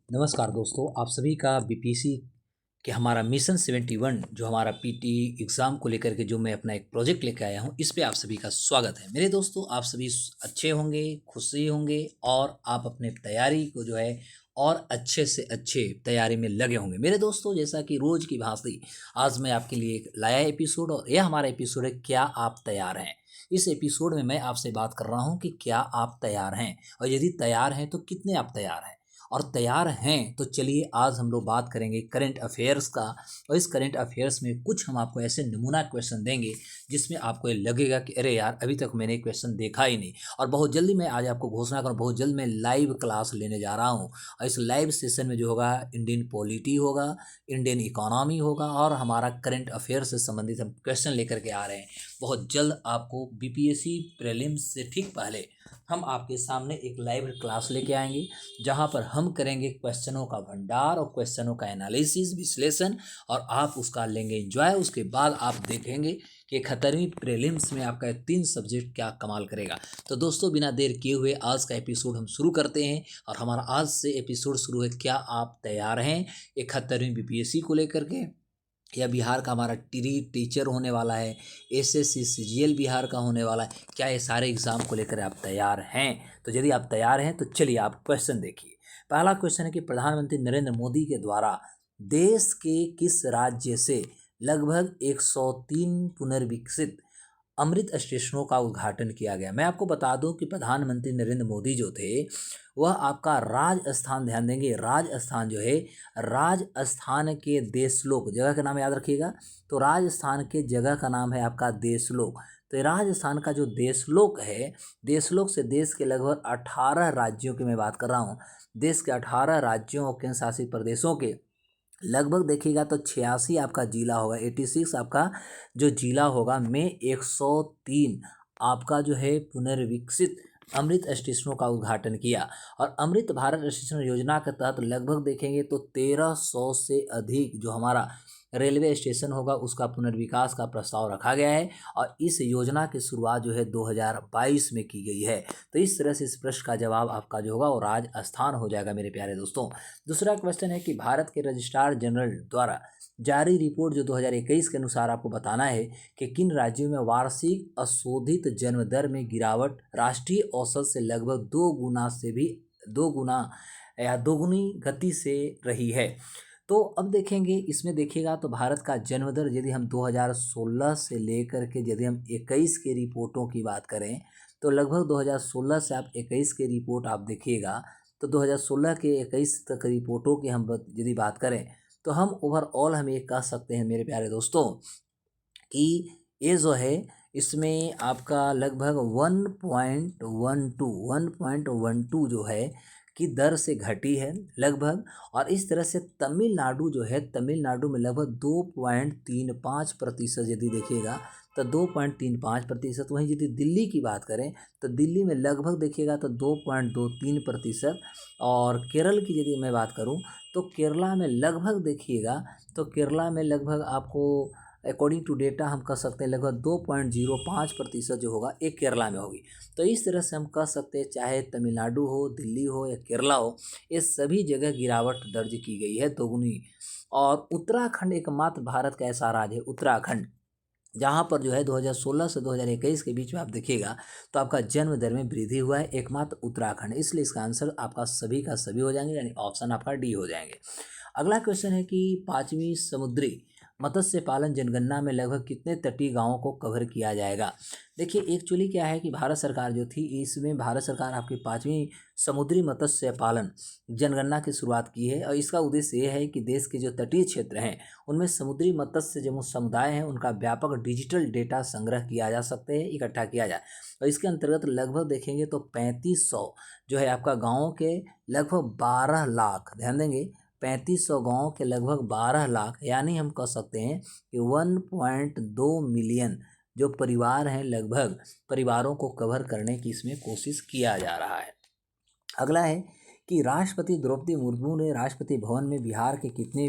नमस्कार दोस्तों, आप सभी का बीपीएससी के हमारा मिशन 71 जो हमारा पीटी एग्ज़ाम को लेकर के जो मैं अपना एक प्रोजेक्ट लेकर आया हूं, इस पे आप सभी का स्वागत है। मेरे दोस्तों, आप सभी अच्छे होंगे, खुशी होंगे और आप अपने तैयारी को जो है और अच्छे से अच्छे तैयारी में लगे होंगे। मेरे दोस्तों, जैसा कि रोज़ की भांति आज मैं आपके लिए एक लाया एपिसोड और यह हमारा एपिसोड है, क्या आप तैयार हैं। इस एपिसोड में मैं आपसे बात कर रहा हूं कि क्या आप तैयार हैं और यदि तैयार हैं तो कितने आप तैयार हैं। और तैयार हैं तो चलिए आज हम लोग बात करेंगे करंट अफेयर्स का। और इस करंट अफेयर्स में कुछ हम आपको ऐसे नमूना क्वेश्चन देंगे जिसमें आपको ये लगेगा कि अरे यार, अभी तक मैंने क्वेश्चन देखा ही नहीं। और बहुत जल्दी मैं आज आपको घोषणा करूँ, बहुत जल्द मैं लाइव क्लास लेने जा रहा हूँ और इस लाइव सेशन में जो होगा इंडियन पॉलिटी होगा, इंडियन इकोनॉमी होगा और हमारा करंट अफेयर्स से संबंधित हम क्वेश्चन लेकर के आ रहे हैं। बहुत जल्द आपको बीपीएससी प्रीलिम्स से ठीक पहले हम आपके सामने एक लाइव क्लास लेके आएंगे जहां पर हम करेंगे क्वेश्चनों का भंडार और क्वेश्चनों का एनालिसिस, विश्लेषण और आप उसका लेंगे एंजॉय। उसके बाद आप देखेंगे कि 11वीं प्रीलिम्स में आपका 3 सब्जेक्ट क्या कमाल करेगा। तो दोस्तों, बिना देर किए हुए आज का एपिसोड हम शुरू करते हैं और हमारा आज से एपिसोड शुरू है, क्या आप तैयार हैं 71वीं बीपीएससी को लेकर के। या बिहार का हमारा टीचर होने वाला है, एसएससी सीजीएल बिहार का होने वाला है। क्या ये सारे एग्ज़ाम को लेकर आप तैयार हैं? तो यदि आप तैयार हैं तो चलिए आप क्वेश्चन देखिए। पहला क्वेश्चन है कि प्रधानमंत्री नरेंद्र मोदी के द्वारा देश के किस राज्य से लगभग 103 पुनर्विकसित अमृत स्टेशनों का उद्घाटन किया गया। मैं आपको बता दूं कि प्रधानमंत्री नरेंद्र मोदी जो थे वह आपका राजस्थान, ध्यान देंगे, राजस्थान जो है, राजस्थान के देशलोक जगह का नाम याद रखिएगा। तो राजस्थान के जगह का नाम है आपका देशलोक। तो राजस्थान का जो देशलोक है, देशलोक से देश के लगभग 18 राज्यों की मैं बात कर रहा हूँ। देश के 18 राज्यों और केंद्र शासित प्रदेशों के लगभग देखिएगा तो 86 आपका जिला होगा, 86 आपका जो जिला होगा में 103 आपका जो है पुनर्विकसित अमृत स्टेशनों का उद्घाटन किया। और अमृत भारत स्टेशन योजना के तहत लगभग देखेंगे तो 1300 से अधिक जो हमारा रेलवे स्टेशन होगा उसका पुनर्विकास का प्रस्ताव रखा गया है। और इस योजना की शुरुआत जो है 2022 में की गई है। तो इस तरह से इस प्रश्न का जवाब आपका जो होगा वो राजस्थान हो जाएगा मेरे प्यारे दोस्तों। दूसरा क्वेश्चन है कि भारत के रजिस्ट्रार जनरल द्वारा जारी रिपोर्ट जो 2021 के अनुसार आपको बताना है कि किन राज्यों में वार्षिक अशोधित जन्म दर में गिरावट राष्ट्रीय औसत से लगभग 2 गुना या दोगुनी गति से रही है। तो अब देखेंगे, इसमें देखिएगा तो भारत का जन्म दर यदि हम 2016 से लेकर के यदि हम 21 के रिपोर्टों की बात करें तो लगभग 2016 से आप 21 के रिपोर्ट आप देखिएगा तो 2016 के 21 तक रिपोर्टों की हम यदि बात करें तो हम ओवरऑल हम ये कह सकते हैं मेरे प्यारे दोस्तों कि ये जो है इसमें आपका लगभग 1.12 जो है की दर से घटी है लगभग। और इस तरह से तमिलनाडु जो है, तमिलनाडु में लगभग 2.35% यदि देखिएगा तो 2.35%। वहीं यदि दिल्ली की बात करें तो दिल्ली में लगभग देखिएगा तो 2.23%। और केरल की यदि मैं बात करूं तो केरला में लगभग देखिएगा तो केरला में लगभग आपको अकॉर्डिंग टू डेटा हम कह सकते हैं लगभग 2.05% जो होगा एक केरला में होगी। तो इस तरह से हम कह सकते हैं चाहे तमिलनाडु हो, दिल्ली हो या केरला हो, ये सभी जगह गिरावट दर्ज की गई है दोगुनी। और उत्तराखंड एकमात्र भारत का ऐसा राज्य है, उत्तराखंड, जहाँ पर जो है 2016 से 2021 के बीच में आप देखिएगा तो आपका जन्म दर में वृद्धि हुआ है, एकमात्र उत्तराखंड। इसलिए इसका आंसर आपका सभी का सभी हो जाएंगे, यानी ऑप्शन आपका डी हो जाएंगे। अगला क्वेश्चन है कि 5वीं समुद्री मत्स्य पालन जनगणना में लगभग कितने तटीय गांवों को कवर किया जाएगा। देखिए, एक्चुअली क्या है कि भारत सरकार जो थी, इसमें भारत सरकार आपकी 5वीं समुद्री मत्स्य पालन जनगणना की शुरुआत की है। और इसका उद्देश्य ये है कि देश के जो तटीय क्षेत्र हैं उनमें समुद्री मत्स्य जो समुदाय हैं उनका व्यापक डिजिटल डेटा संग्रह किया जा सकते हैं, इकट्ठा किया जाए। और इसके अंतर्गत लगभग देखेंगे तो 3500 जो है आपका गाँव के लगभग 12 लाख, ध्यान देंगे 3500 गाँव के लगभग 12 लाख, यानी हम कह सकते हैं कि 1.2 मिलियन जो परिवार हैं, लगभग परिवारों को कवर करने की इसमें कोशिश किया जा रहा है। अगला है कि राष्ट्रपति द्रौपदी मुर्मू ने राष्ट्रपति भवन में बिहार के कितने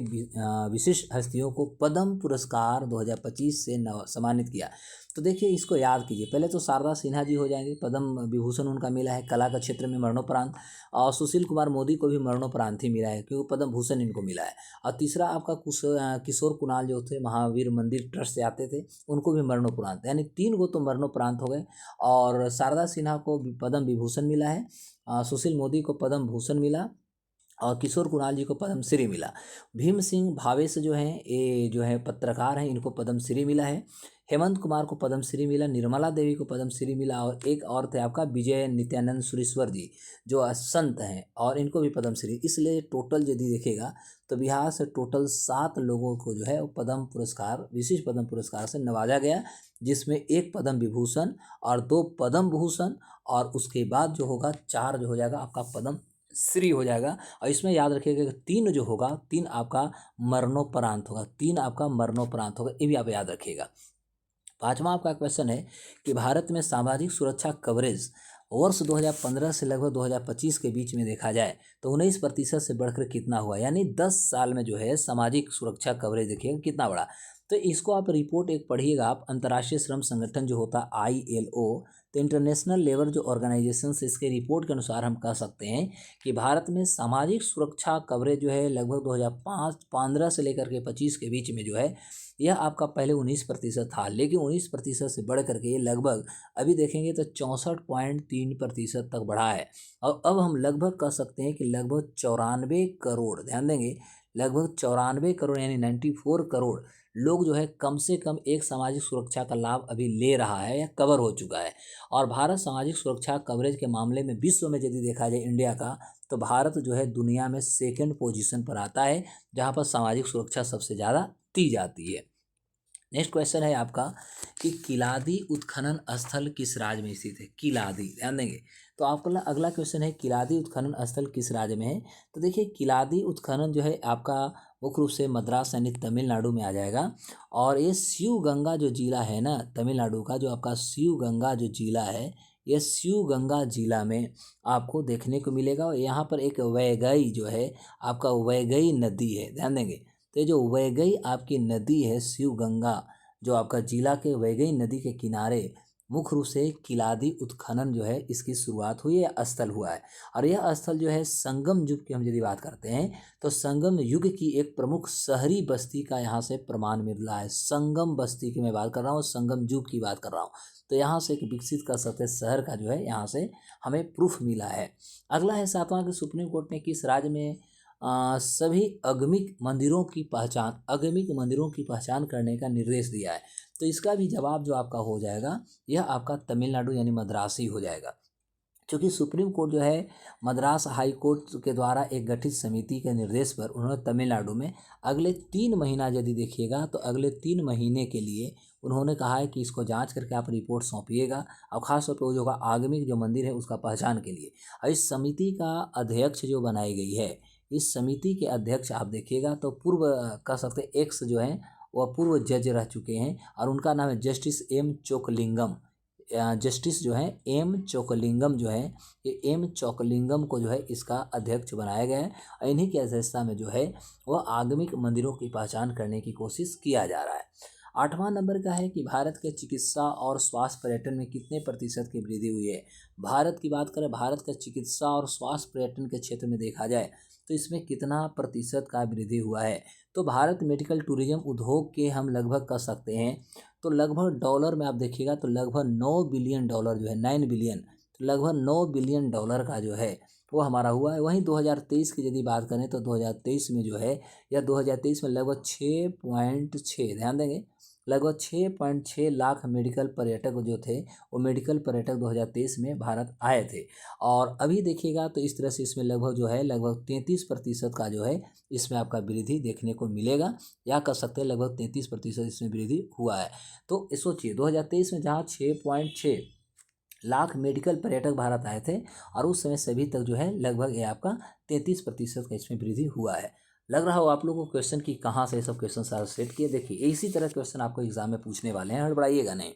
विशिष्ट हस्तियों को पद्म पुरस्कार 2025 से सम्मानित किया। तो देखिए इसको याद कीजिए। पहले तो शारदा सिन्हा जी हो जाएंगे, पद्म विभूषण उनका मिला है कला के क्षेत्र में मरणोपरांत। और सुशील कुमार मोदी को भी मरणोपरांत ही मिला है क्योंकि पद्म भूषण इनको मिला है। और तीसरा आपका किशोर कुणाल जो थे महावीर मंदिर ट्रस्ट से आते थे, उनको भी मरणोपरांत, यानी 3 को तो मरणोपरांत हो गए। और शारदा सिन्हा को पद्म विभूषण मिला है, सुशील मोदी को पद्म भूषण मिला और किशोर कुणाल जी को पद्म श्री मिला। भीम सिंह भावेश जो हैं ये जो है पत्रकार हैं, इनको पद्म श्री मिला है। हेमंत कुमार को पद्म श्री मिला, निर्मला देवी को पद्म श्री मिला और एक और थे आपका विजय नित्यानंद सुरेश्वर जी जो संत हैं और इनको भी पद्म श्री। इसलिए टोटल यदि देखेगा तो बिहार से टोटल 7 लोगों को जो है वो पद्म पुरस्कार, विशिष्ट पद्म पुरस्कार से नवाजा गया, जिसमें 1 पद्म विभूषण और 2 पद्म भूषण और उसके बाद जो होगा 4 जो हो जाएगा आपका पद्म श्री हो जाएगा। और इसमें याद रखिएगा कि 3 जो होगा 3 आपका मरणोपरांत होगा, 3 आपका मरणोपरांत होगा, ये भी आप याद रखिएगा। 5वां आपका क्वेश्चन है कि भारत में सामाजिक सुरक्षा कवरेज वर्ष 2015 से लगभग 2025 के बीच में देखा जाए तो 19% से बढ़कर कितना हुआ, यानी 10 साल में जो है सामाजिक सुरक्षा कवरेज देखिएगा कितना बड़ा। तो इसको आप रिपोर्ट एक पढ़िएगा आप, अंतर्राष्ट्रीय श्रम संगठन जो होता है ILO, तो इंटरनेशनल लेबर जो ऑर्गेनाइजेशन से इसके रिपोर्ट के अनुसार हम कह सकते हैं कि भारत में सामाजिक सुरक्षा कवरेज जो है लगभग 2015 से लेकर के 25 के बीच में जो है यह आपका पहले 19% था, लेकिन 19% से बढ़ करके ये लगभग अभी देखेंगे तो 64.3% तक बढ़ा है। और अब हम लगभग कह सकते हैं कि लगभग 94 करोड़, ध्यान देंगे, लगभग 94 करोड़ यानी 94 करोड़ लोग जो है कम से कम एक सामाजिक सुरक्षा का लाभ अभी ले रहा है या कवर हो चुका है। और भारत सामाजिक सुरक्षा कवरेज के मामले में विश्व में यदि देखा जाए इंडिया का, तो भारत जो है दुनिया में 2nd पोजीशन पर आता है जहाँ पर सामाजिक सुरक्षा सबसे ज़्यादा दी जाती है। नेक्स्ट क्वेश्चन है आपका कि किलादी उत्खनन स्थल किस राज्य में स्थित है। किलादी, ध्यान देंगे। तो आपका अगला क्वेश्चन है किलादी उत्खनन स्थल किस राज्य में है। तो देखिए किलादी उत्खनन जो है आपका मुख्य रूप से मद्रास यानी तमिलनाडु में आ जाएगा। और ये शिवगंगा जो जिला है ना तमिलनाडु का, जो आपका शिवगंगा जो जिला है, ये शिवगंगा जिला में आपको देखने को मिलेगा। और यहाँ पर एक वैगई जो है आपका वैगई नदी है, ध्यान देंगे। तो जो वैगई आपकी नदी है शिवगंगा, जो आपका जिला के वैगई नदी के किनारे मुख्य रूप से किलादी उत्खनन जो है इसकी शुरुआत हुई है, स्थल हुआ है। और यह स्थल जो है संगम युग की हम यदि बात करते हैं तो संगम युग की एक प्रमुख शहरी बस्ती का यहाँ से प्रमाण मिल रहा है। संगम बस्ती की मैं बात कर रहा हूँ, संगम युग की बात कर रहा हूँ। तो यहाँ से एक विकसित कर सकते शहर का जो है यहाँ से हमें प्रूफ मिला है। अगला है 7वां कि सुप्रीम कोर्ट ने किस राज्य में सभी आगमिक मंदिरों की पहचान करने का निर्देश दिया है। तो इसका भी जवाब जो आपका हो जाएगा यह आपका तमिलनाडु यानी मद्रास ही हो जाएगा, क्योंकि सुप्रीम कोर्ट जो है मद्रास हाई कोर्ट के द्वारा एक गठित समिति के निर्देश पर उन्होंने तमिलनाडु में अगले 3 महीना यदि देखिएगा तो अगले 3 महीने के लिए उन्होंने कहा है कि इसको जांच करके आप रिपोर्ट सौंपिएगा। और ख़ासतौर पर वो जो आगमिक जो मंदिर है उसका पहचान के लिए। और इस समिति का अध्यक्ष जो बनाई गई है, इस समिति के अध्यक्ष आप देखिएगा तो पूर्व कह सकते एक्स जो हैं वह पूर्व जज रह चुके हैं और उनका नाम है जस्टिस एम चोकलिंगम। जस्टिस जो है एम चोकलिंगम जो है, ये एम चोकलिंगम को जो है इसका अध्यक्ष बनाया गया है। और इन्हीं की अध्यक्षता में जो है वह आगमिक मंदिरों की पहचान करने की कोशिश किया जा रहा है। 8वां नंबर का है कि भारत के चिकित्सा और स्वास्थ्य पर्यटन में कितने प्रतिशत की वृद्धि हुई है। भारत की बात करें, भारत का चिकित्सा और स्वास्थ्य पर्यटन के क्षेत्र में देखा जाए तो इसमें कितना प्रतिशत का वृद्धि हुआ है। तो भारत मेडिकल टूरिज्म उद्योग के हम लगभग कह सकते हैं तो लगभग डॉलर में आप देखिएगा तो लगभग 9 बिलियन डॉलर जो है 9 बिलियन, तो लगभग 9 बिलियन डॉलर का जो है वो हमारा हुआ है। वहीं 2023 की यदि बात करें तो 2023 में जो है या 2023 में लगभग 6.6, ध्यान देंगे, लगभग 6.6 लाख मेडिकल पर्यटक जो थे वो मेडिकल पर्यटक 2023 में भारत आए थे। और अभी देखिएगा तो इस तरह से इसमें लगभग जो है लगभग 33% का जो है इसमें आपका वृद्धि देखने को मिलेगा, या कह सकते हैं लगभग 33% इसमें वृद्धि हुआ है। तो सोचिए 2023 में जहाँ 6.6 लाख मेडिकल पर्यटक भारत आए थे और उस समय से अभी तक जो है लगभग ये आपका 33% का इसमें वृद्धि हुआ है। लग रहा हो आप लोगों को क्वेश्चन की कहाँ से ये सब क्वेश्चन सारे सेट किए। देखिए इसी तरह क्वेश्चन आपको एग्जाम में पूछने वाले हैं, हड़बड़ाइएगा नहीं।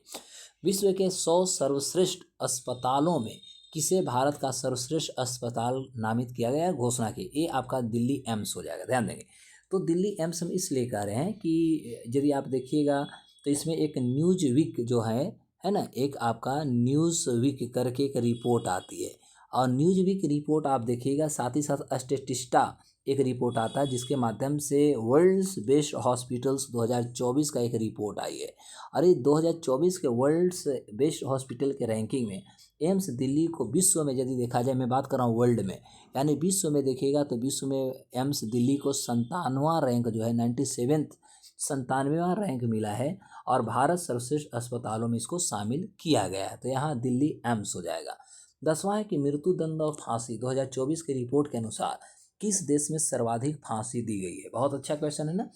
विश्व के 100 सर्वश्रेष्ठ अस्पतालों में किसे भारत का सर्वश्रेष्ठ अस्पताल नामित किया गया है, घोषणा की। ये आपका दिल्ली एम्स हो जाएगा, ध्यान देंगे। तो दिल्ली एम्स हम इसलिए कह रहे हैं कि यदि आप देखिएगा तो इसमें एक न्यूज वीक जो है ना, एक आपका न्यूज़ वीक करके एक रिपोर्ट आती है, और न्यूज वीक रिपोर्ट आप देखिएगा, साथ ही साथ स्टेटिस्टा एक रिपोर्ट आता है जिसके माध्यम से वर्ल्ड्स बेस्ट हॉस्पिटल्स 2024 का एक रिपोर्ट आई है। अरे 2024 के वर्ल्ड्स बेस्ट हॉस्पिटल के रैंकिंग में एम्स दिल्ली को विश्व में यदि देखा जाए, मैं बात कर रहा हूँ वर्ल्ड में, यानी विश्व में देखिएगा तो विश्व में एम्स दिल्ली को 97वां रैंक जो है 97वां रैंक मिला है, और भारत सर्वश्रेष्ठ अस्पतालों में इसको शामिल किया गया है। तो यहाँ दिल्ली एम्स हो जाएगा। 10वां है कि मृत्यु दंड और फांसी 2024 की रिपोर्ट के अनुसार किस देश में सर्वाधिक फांसी दी गई है। बहुत अच्छा क्वेश्चन है ना।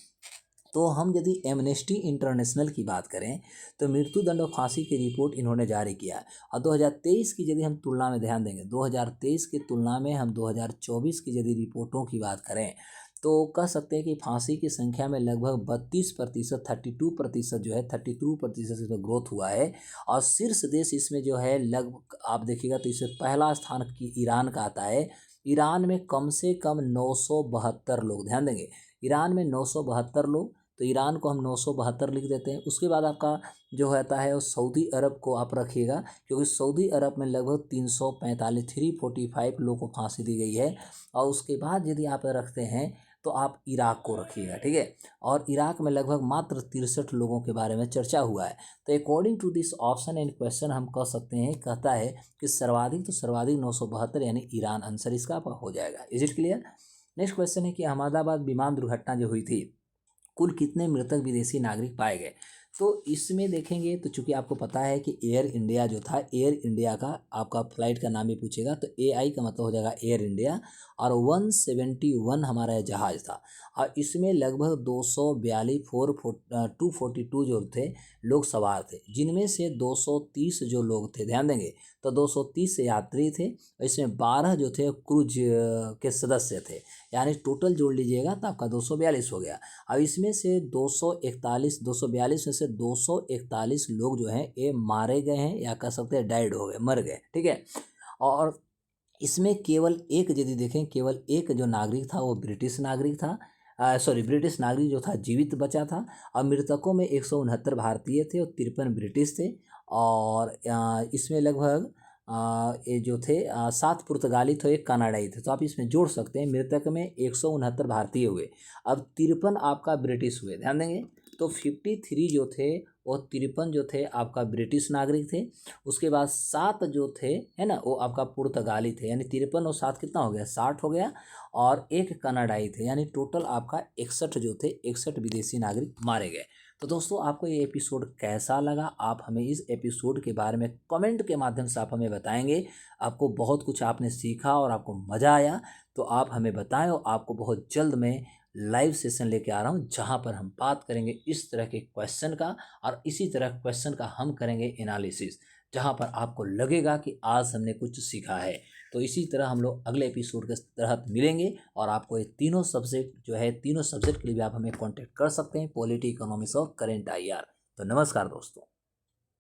तो हम यदि एमनेस्टी इंटरनेशनल की बात करें तो मृत्यु दंड और फांसी की रिपोर्ट इन्होंने जारी किया है, और 2023 की यदि हम तुलना में ध्यान देंगे, 2023 की तुलना में हम 2024 की यदि रिपोर्टों की बात करें तो कह सकते हैं कि फांसी की संख्या में लगभग 32%, 32% जो है, 32% इसमें ग्रोथ हुआ है। और शीर्ष देश इसमें जो है लगभग आप देखिएगा तो इसमें पहला स्थान की ईरान का आता है। ईरान में कम से कम 972 लोग, ध्यान देंगे, ईरान में 972 लोग, तो ईरान को हम 972 लिख देते हैं। उसके बाद आपका जो रहता है वो सऊदी अरब को आप रखिएगा, क्योंकि सऊदी अरब में लगभग 345 345 लोगों को फांसी दी गई है। और उसके बाद यदि आप रखते हैं तो आप इराक को रखिएगा, ठीक है, और इराक में लगभग मात्र 63 लोगों के बारे में चर्चा हुआ है। तो according to this option and question हम कह सकते हैं, कहता है कि सर्वाधिक 972 यानी ईरान आंसर इसका हो जाएगा। Is it clear. Next question है कि अहमदाबाद विमान दुर्घटना जो हुई थी, कुल कितने मृतक विदेशी नागरिक पाए गए। तो इसमें देखेंगे तो चूंकि आपको पता है कि एयर इंडिया जो था, एयर इंडिया का आपका फ्लाइट का नाम भी पूछेगा तो AI का मतलब हो जाएगा एयर इंडिया, और 171 हमारा यह जहाज़ था, और इसमें लगभग 242 जो थे लोग सवार थे, जिनमें से 230 जो लोग थे, ध्यान देंगे, तो 230 यात्री थे, इसमें 12 जो थे क्रूज के सदस्य थे, यानी टोटल जोड़ लीजिएगा तो आपका 242 हो गया। अब इसमें से 242 में से 241 लोग जो हैं ये मारे गए हैं, या कह सकते हैं डाइड हो गए, मर गए, ठीक है। और इसमें केवल एक यदि देखें, केवल एक जो नागरिक था वो ब्रिटिश नागरिक था, ब्रिटिश नागरिक जो था जीवित बचा था। और मृतकों में 169 भारतीय थे और 53 ब्रिटिश थे, और इसमें लगभग ये जो थे 7 पुर्तगाली थे, 1 कनाडाई थे। तो आप इसमें जोड़ सकते हैं, मृतक में 169 भारतीय हुए, अब 53 आपका ब्रिटिश हुए, ध्यान देंगे। तो 53 जो थे और 53 जो थे आपका ब्रिटिश नागरिक थे। उसके बाद 7 जो थे है ना वो आपका पुर्तगाली थे, यानी 53 और 7 कितना हो गया, 60 हो गया, और 1 कनाडाई थे, यानी टोटल आपका 61 जो थे, 61 विदेशी नागरिक मारे गए। तो दोस्तों आपको ये एपिसोड कैसा लगा, आप हमें इस एपिसोड के बारे में कमेंट के माध्यम से आप हमें बताएंगे। आपको बहुत कुछ आपने सीखा और आपको मज़ा आया तो आप हमें बताएं, और आपको बहुत जल्द मैं लाइव सेशन लेके आ रहा हूँ जहाँ पर हम बात करेंगे इस तरह के क्वेश्चन का, और इसी तरह क्वेश्चन का हम करेंगे एनालिसिस, जहाँ पर आपको लगेगा कि आज हमने कुछ सीखा है। तो इसी तरह हम लोग अगले एपिसोड के तहत मिलेंगे, और आपको ये तीनों सब्जेक्ट जो है, तीनों सब्जेक्ट के लिए भी आप हमें कॉन्टेक्ट कर सकते हैं, पॉलिटी, इकोनॉमिक्स और करेंट IR। तो नमस्कार दोस्तों।